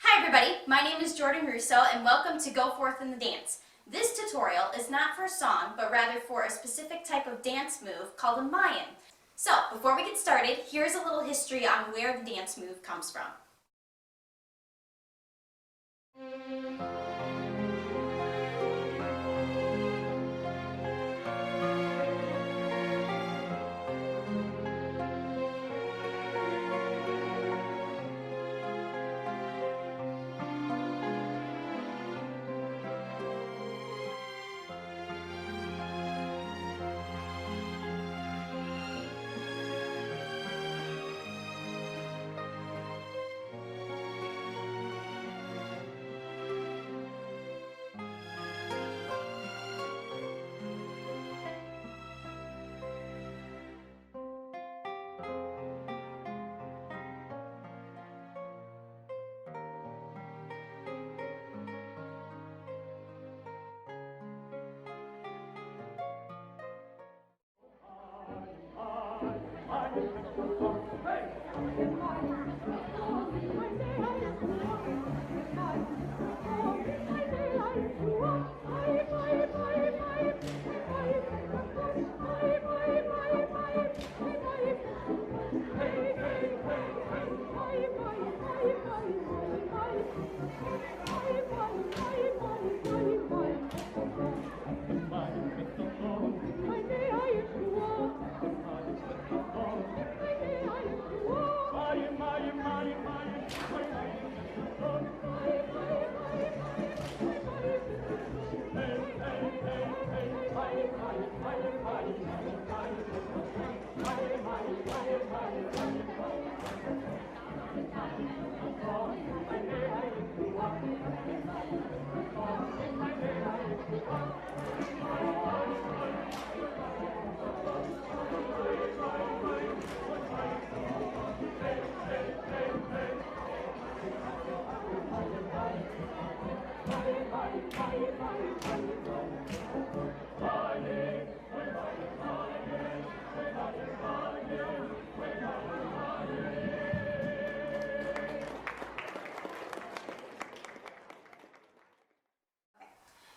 Hi everybody, my name is Jordan Rousseau and welcome to Go Forth in the Dance. This tutorial is not for song, but rather for a specific type of dance move called a Mayim. So, before we get started, here's a little history on where the dance move comes from.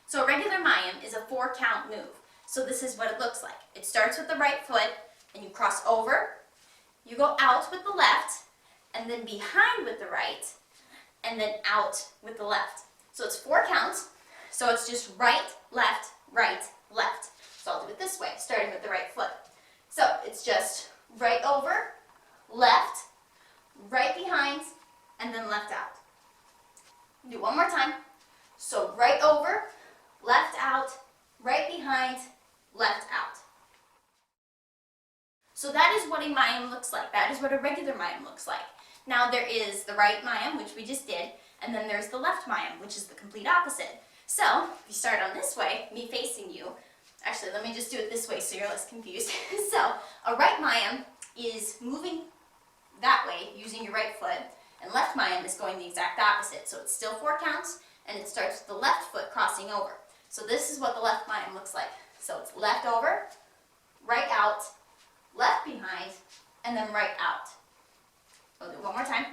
So a regular Mayim is a 4-count move. So this is what it looks like. It starts with the right foot, and you cross over, you go out with the left, and then behind with the right, and then out with the left. So it's 4 counts, so it's just right, left, left. So I'll do it this way, starting with the right foot. So it's just right over, left, right behind, and then left out. Do one more time. So right over, left out, right behind, left out. So that is what a Mayim looks like. That is what a regular Mayim looks like. Now there is the right Mayim, which we just did, and then there's the left Mayim, which is the complete opposite. So, if you start on this way, me facing you, actually let me just do it this way so you're less confused. So, a right Mayim is moving that way using your right foot, and left Mayim is going the exact opposite. So it's still 4 counts, and it starts with the left foot crossing over. So this is what the left Mayim looks like. So it's left over, right out, left behind, and then right out. I'll do it one more time.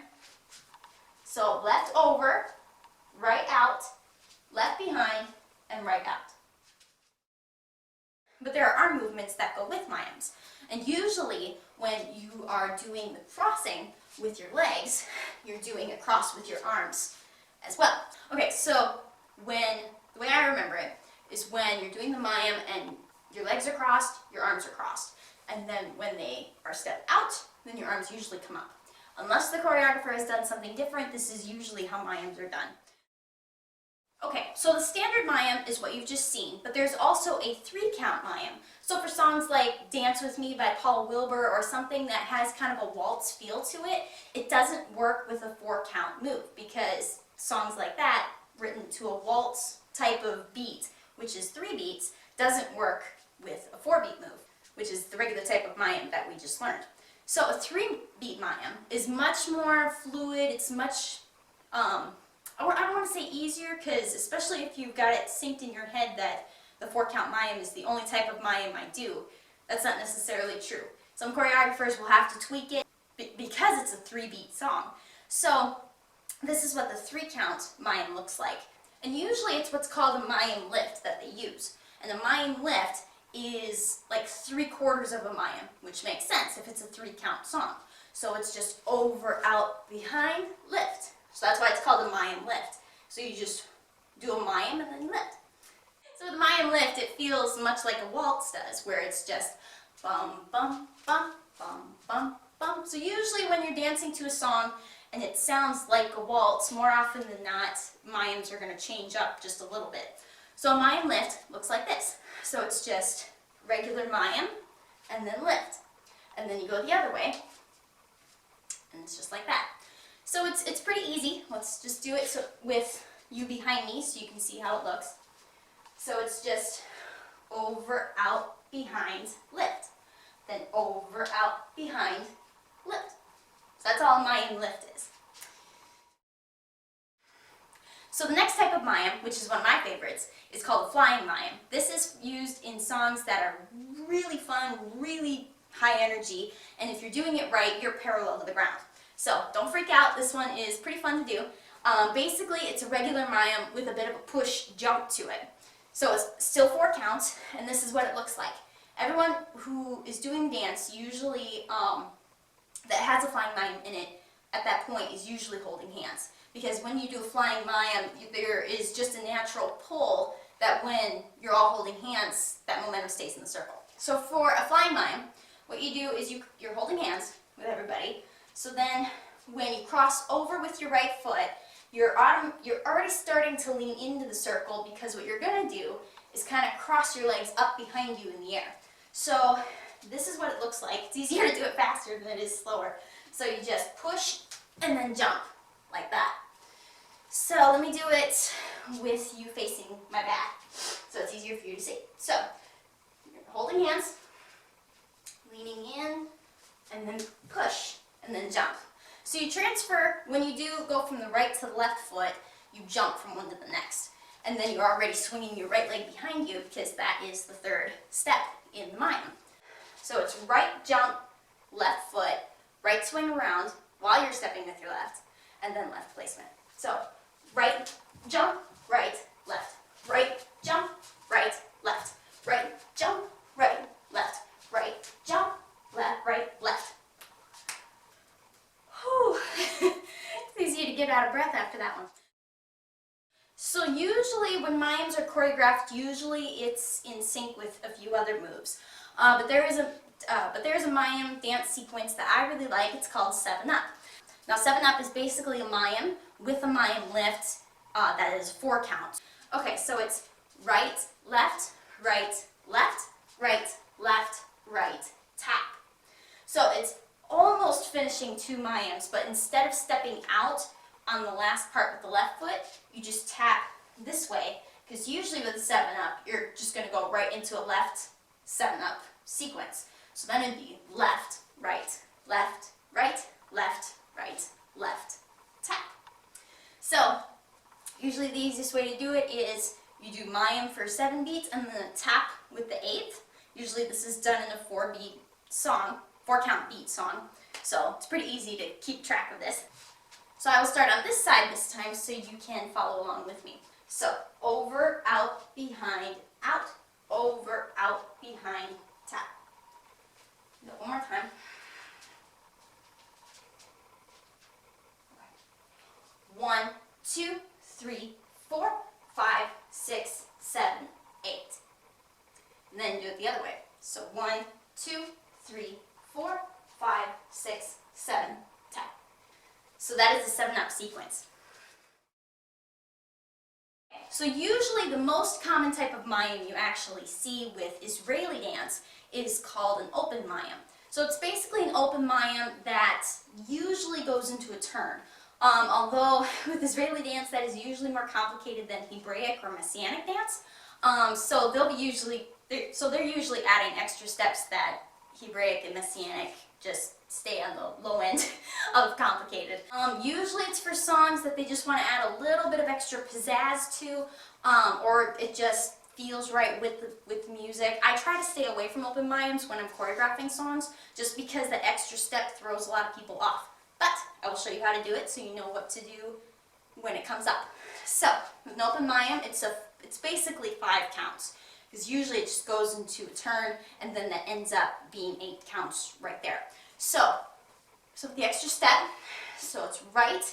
So left over, right out, left behind, and right out. But there are arm movements that go with Mayims. And usually when you are doing the crossing with your legs, you're doing a cross with your arms as well. Okay, so the way I remember it is when you're doing the Mayim and your legs are crossed, your arms are crossed. And then when they are stepped out, then your arms usually come up. Unless the choreographer has done something different, this is usually how Mayims are done. Okay, so the standard Mayim is what you've just seen, but there's also a 3-count Mayim. So for songs like Dance With Me by Paul Wilbur or something that has kind of a waltz feel to it, it doesn't work with a 4-count move because songs like that, written to a waltz type of beat, which is 3 beats, doesn't work with a 4-beat move, which is the regular type of Mayim that we just learned. So a 3-beat Mayim is much more fluid, it's much, I don't want to say easier, because especially if you've got it synced in your head that the 4-count Mayim is the only type of Mayim I do, that's not necessarily true. Some choreographers will have to tweak it because it's a 3-beat song. So this is what the 3-count Mayim looks like. And usually it's what's called a Mayim lift that they use. And a Mayim lift is like 3/4 of a Mayim, which makes sense if it's a 3-count song. So it's just over, out, behind, lift. So that's why it's called a Mayim lift. So you just do a Mayim and then you lift. So with the Mayim lift, it feels much like a waltz does, where it's just bum, bum, bum, bum, bum, bum. So usually when you're dancing to a song and it sounds like a waltz, more often than not, Mayims are going to change up just a little bit. So a Mayim lift looks like this. So it's just regular Mayim and then lift. And then you go the other way, and it's just like that. So it's pretty easy. Let's just do it with you behind me so you can see how it looks. So it's just over, out, behind, lift. Then over, out, behind, lift. So that's all a Mayim lift is. So the next type of Mayim, which is one of my favorites, is called a flying Mayim. This is used in songs that are really fun, really high energy, and if you're doing it right, you're parallel to the ground. So don't freak out, this one is pretty fun to do. Basically, it's a regular Mayim with a bit of a push jump to it. So it's still 4 counts, and this is what it looks like. Everyone who is doing dance usually, that has a flying Mayim in it, at that point is usually holding hands. Because when you do a flying Mayim, there is just a natural pull that when you're all holding hands, that momentum stays in the circle. So for a flying Mayim, what you do is you're holding hands with everybody. So then when you cross over with your right foot, you're already starting to lean into the circle, because what you're going to do is kind of cross your legs up behind you in the air. So this is what it looks like. It's easier to do it faster than it is slower. So you just push and then jump like that. So let me do it with you facing my back so it's easier for you to see. So you're holding hands, leaning in, and then push, and then jump. So you transfer, when you do go from the right to the left foot, you jump from one to the next. And then you're already swinging your right leg behind you, because that is the 3rd step in the Mayim. So it's right jump, left foot, right swing around while you're stepping with your left, and then left placement. So right jump, right, left. Right jump, right, left. Right jump, right, left. Right jump, left, right, left. Whew. It's easy to get out of breath after that one. So usually when Mayims are choreographed, usually it's in sync with a few other moves. But there is a Mayim dance sequence that I really like. It's called 7-Up. Now 7-Up is basically a Mayim with a Mayim lift that is 4 counts. Okay, so it's right, left, right, left, right, left, right, tap. So it's almost finishing 2 Mayims, but instead of stepping out on the last part with the left foot, you just tap this way, because usually with a 7-Up, you're just going to go right into a left 7-Up sequence. So then it'd be left, right, left, right, left, right, left, tap. So usually the easiest way to do it is you do Mayim for 7 beats and then a tap with the 8th. Usually this is done in a 4-beat song, 4-count beat song. So it's pretty easy to keep track of this. So I will start on this side this time so you can follow along with me. So over, out, behind, out, over, out, behind, tap. Do it one more time. Okay. 1, 2, 3, 4, 5, 6, 7, 8. And then do it the other way. So 1, 2, 3, 4, 5, 6, 7, tap. So that is the 7-Up sequence. So usually the most common type of Mayim you actually see with Israeli dance is called an open Mayim. So it's basically an open Mayim that usually goes into a turn. Although with Israeli dance that is usually more complicated than Hebraic or Messianic dance. So they're usually adding extra steps that Hebraic and Messianic just stay on the low end of complicated. Usually it's for songs that they just want to add a little bit of extra pizzazz to, or it just feels right with the music. I try to stay away from open Mayims when I'm choreographing songs, just because that extra step throws a lot of people off. But I will show you how to do it so you know what to do when it comes up. So with an open Mayim, it's basically 5 counts, because usually it just goes into a turn, and then that ends up being 8 counts right there. So with the extra step, so it's right,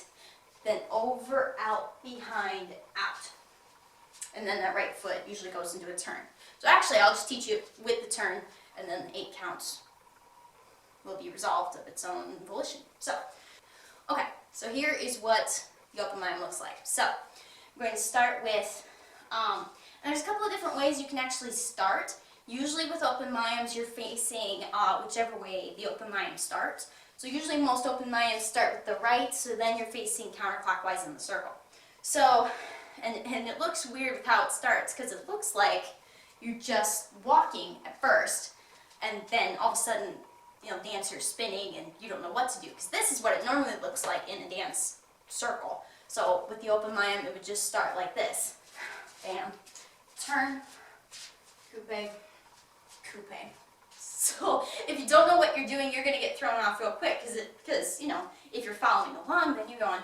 then over, out, behind, out. And then that right foot usually goes into a turn. So actually, I'll just teach you with the turn, and then the 8 counts will be resolved of its own volition. So, okay, so here is what the open Mayim looks like. So, I'm going to start with, and there's a couple of different ways you can actually start. Usually with open Mayims, you're facing whichever way the open Mayim starts. So usually most open Mayims start with the right, so then you're facing counterclockwise in the circle. So, and it looks weird with how it starts, because it looks like you're just walking at first, and then all of a sudden, dancer's spinning, and you don't know what to do, because this is what it normally looks like in a dance circle. So with the open Mayim, it would just start like this. Bam, turn, coupe, coupe. So if you don't know what you're doing, you're going to get thrown off real quick, because if you're following along, then you're going,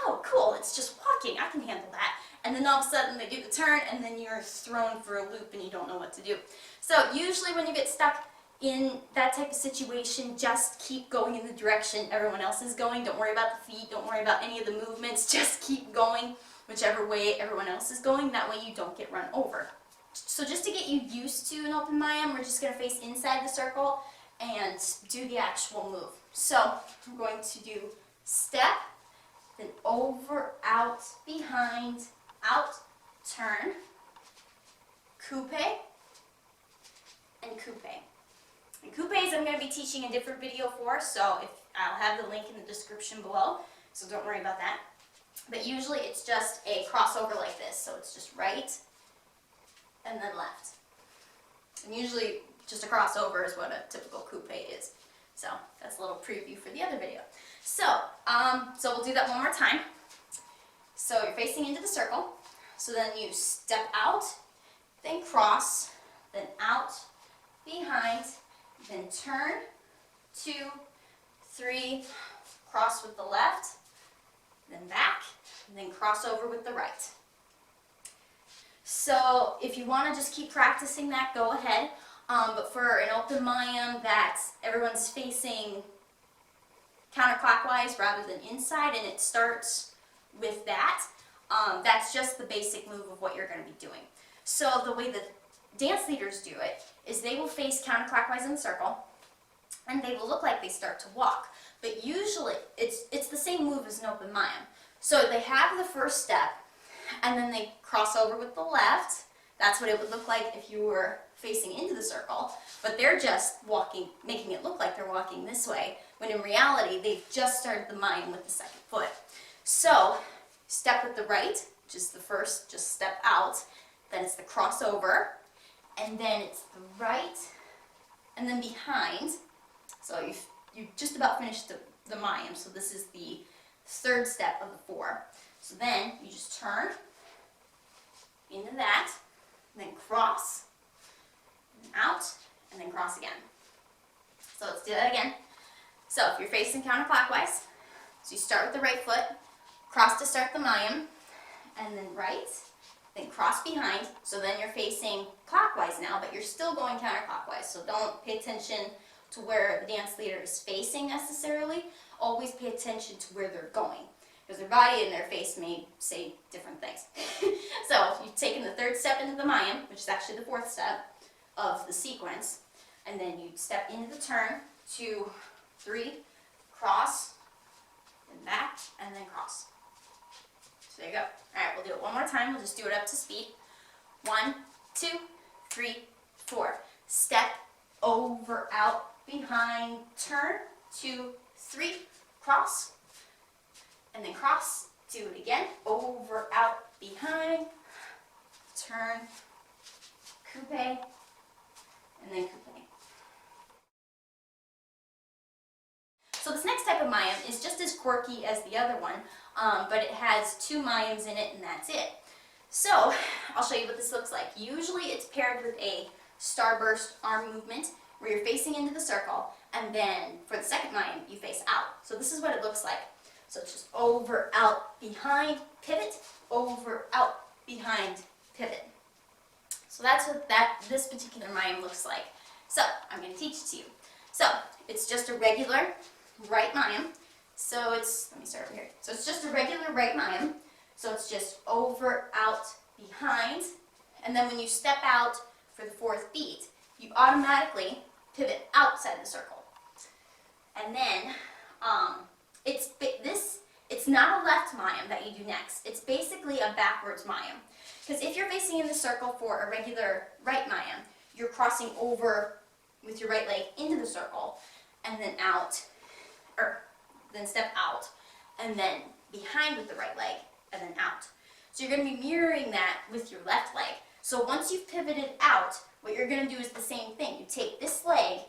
oh, cool, it's just walking, I can handle that. And then all of a sudden they do the turn, and then you're thrown for a loop and you don't know what to do. So usually when you get stuck in that type of situation, just keep going in the direction everyone else is going. Don't worry about the feet, don't worry about any of the movements, just keep going whichever way everyone else is going. That way you don't get run over. So just to get you used to an open Mayim, we're just going to face inside the circle and do the actual move. So I'm going to do step, then over, out, behind, out, turn, coupe, and coupe. And coupes I'm going to be teaching a different video for, so I'll have the link in the description below, so don't worry about that. But usually it's just a crossover like this, so it's just right and then left. And usually just a crossover is what a typical coupe is. So that's a little preview for the other video. So we'll do that one more time. So you're facing into the circle. So then you step out, then cross, then out, behind, then turn, 2, 3, cross with the left, then back, and then cross over with the right. So if you want to just keep practicing that, go ahead. But for an open Mayim that everyone's facing counterclockwise rather than inside, and it starts with that, that's just the basic move of what you're going to be doing. So the way the dance leaders do it is they will face counterclockwise in the circle, and they will look like they start to walk. But usually it's the same move as an open Mayim. So they have the first step, and then they cross over with the left. That's what it would look like if you were facing into the circle. But they're just walking, making it look like they're walking this way, when in reality they've just started the Mayim with the second foot. So step with the right, which is the first, just step out. Then it's the crossover, and then it's the right, and then behind. So you just about finished the Mayim, so this is the third step of the 4. So then you just turn into that, and then cross, and out, and then cross again. So let's do that again. So if you're facing counterclockwise, so you start with the right foot, cross to start the Mayim, and then right, then cross behind. So then you're facing clockwise now, but you're still going counterclockwise. So don't pay attention to where the dance leader is facing necessarily. Always pay attention to where they're going, because their body and their face may say different things. So you've taken the third step into the Mayim, which is actually the 4th step of the sequence, and then you step into the turn, 2, 3, cross, then back, and then cross. So there you go. All right, we'll do it one more time. We'll just do it up to speed. 1, 2, 3, 4. Step, over, out, behind, turn, 2, 3, cross, and then cross. Do it again. Over, out, behind, turn, coupe, and then coupe. So this next type of Mayim is just as quirky as the other one, but it has 2 Mayims in it, and that's it. So I'll show you what this looks like. Usually it's paired with a starburst arm movement, where you're facing into the circle, and then for the second Mayim, you face out. So this is what it looks like. So it's just over, out, behind, pivot, over, out, behind, pivot. So that's what this particular Mayim looks like. So I'm going to teach it to you. So it's just a regular right Mayim. So it's, let me start over here. So it's just a regular right Mayim. So it's just over, out, behind. And then when you step out for the fourth beat, you automatically pivot outside the circle. And then it's not a left Mayim that you do next. It's basically a backwards Mayim. Because if you're facing in the circle for a regular right Mayim, you're crossing over with your right leg into the circle, and then out, or then step out, and then behind with the right leg, and then out. So you're going to be mirroring that with your left leg. So once you've pivoted out, what you're going to do is the same thing. You take this leg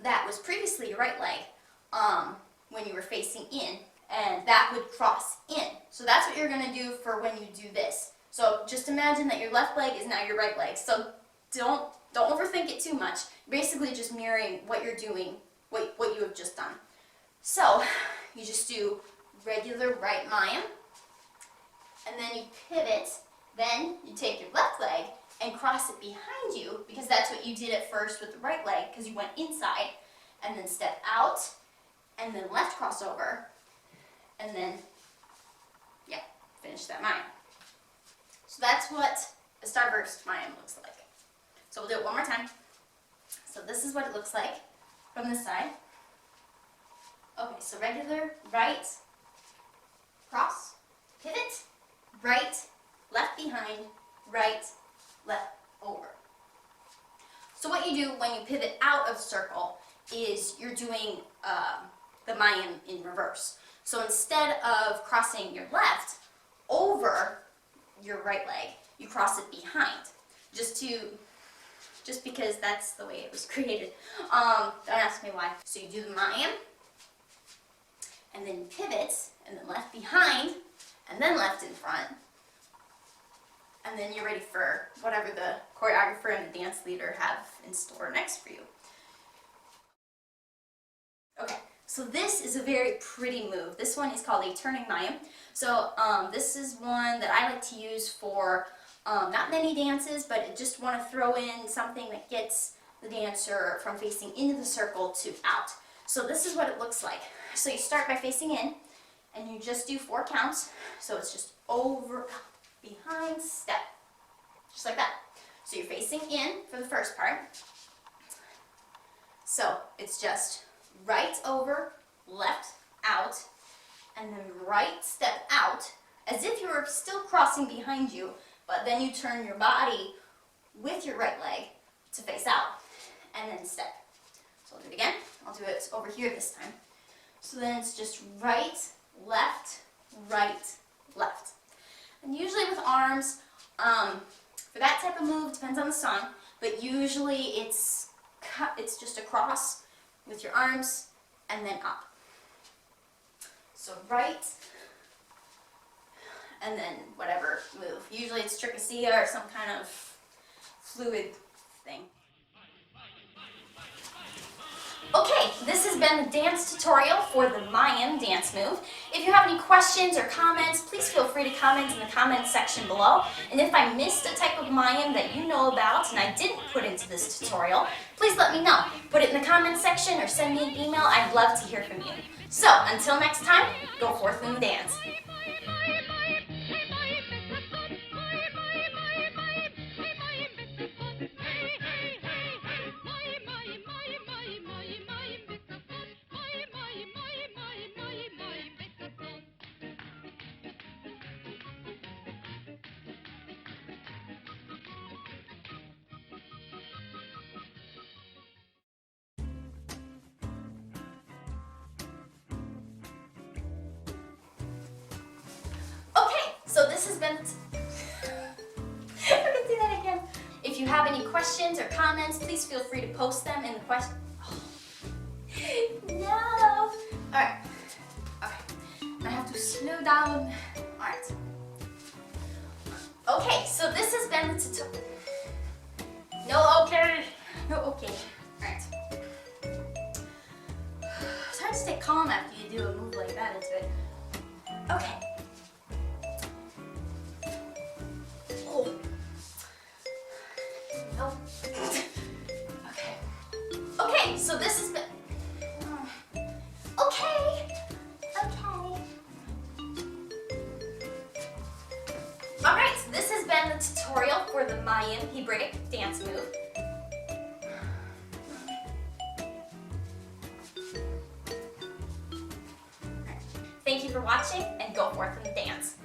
that was previously your right leg when you were facing in, and that would cross in. So that's what you're going to do for when you do this. So just imagine that your left leg is now your right leg. So don't overthink it too much. You're basically just mirroring what you're doing, what you have just done. So you just do regular right Mayim, and then you pivot. Then you take your left leg and cross it behind you, because that's what you did at first with the right leg, because you went inside, and then step out, and then left crossover, and then, yeah, finish that Mayim. So that's what a Starburst Mayim looks like. So we'll do it one more time. So this is what it looks like from this side. Okay, so regular, right, cross, pivot, right, left behind, right, left over. So what you do when you pivot out of the circle is you're doing the Mayim in reverse. So instead of crossing your left over your right leg, you cross it behind, just because that's the way it was created. Don't ask me why. So you do the Mayim, and then pivot, and then left behind, and then left in front. And then you're ready for whatever the choreographer and the dance leader have in store next for you. Okay, so this is a very pretty move. This one is called a turning Mayim. So this is one that I like to use for not many dances, but I just want to throw in something that gets the dancer from facing into the circle to out. So this is what it looks like. So you start by facing in, and you just do 4 counts. So it's just over, behind, step, just like that. So you're facing in for the first part. So it's just right over, left, out, and then right step out, as if you were still crossing behind you, but then you turn your body with your right leg to face out, and then step. So I'll do it again. I'll do it over here this time. So then it's just right, left, left. And usually with arms, for that type of move, depends on the song, but usually it's just a cross with your arms and then up. So right, and then whatever move. Usually it's trichosia or some kind of fluid thing. Okay, this has been the dance tutorial for the Mayim dance move. If you have any questions or comments, please feel free to comment in the comments section below. And if I missed a type of Mayim that you know about and I didn't put into this tutorial, please let me know. Put it in the comments section or send me an email. I'd love to hear from you. So, until next time, go forth in the dance. So this has been, I can do that again. If you have any questions or comments, please feel free to post them in the question. No. All right. Okay. I have to slow down. All right. Okay. So this has been the tutorial. No. Okay. No. Okay. All right. It's hard to stay calm after you do a move like into it. Okay. Oh. Nope. Okay. Okay, so this has been... Okay. Okay. Alright, so this has been the tutorial for the Mayim Hebraic dance move. Thank you for watching, and go forth and dance.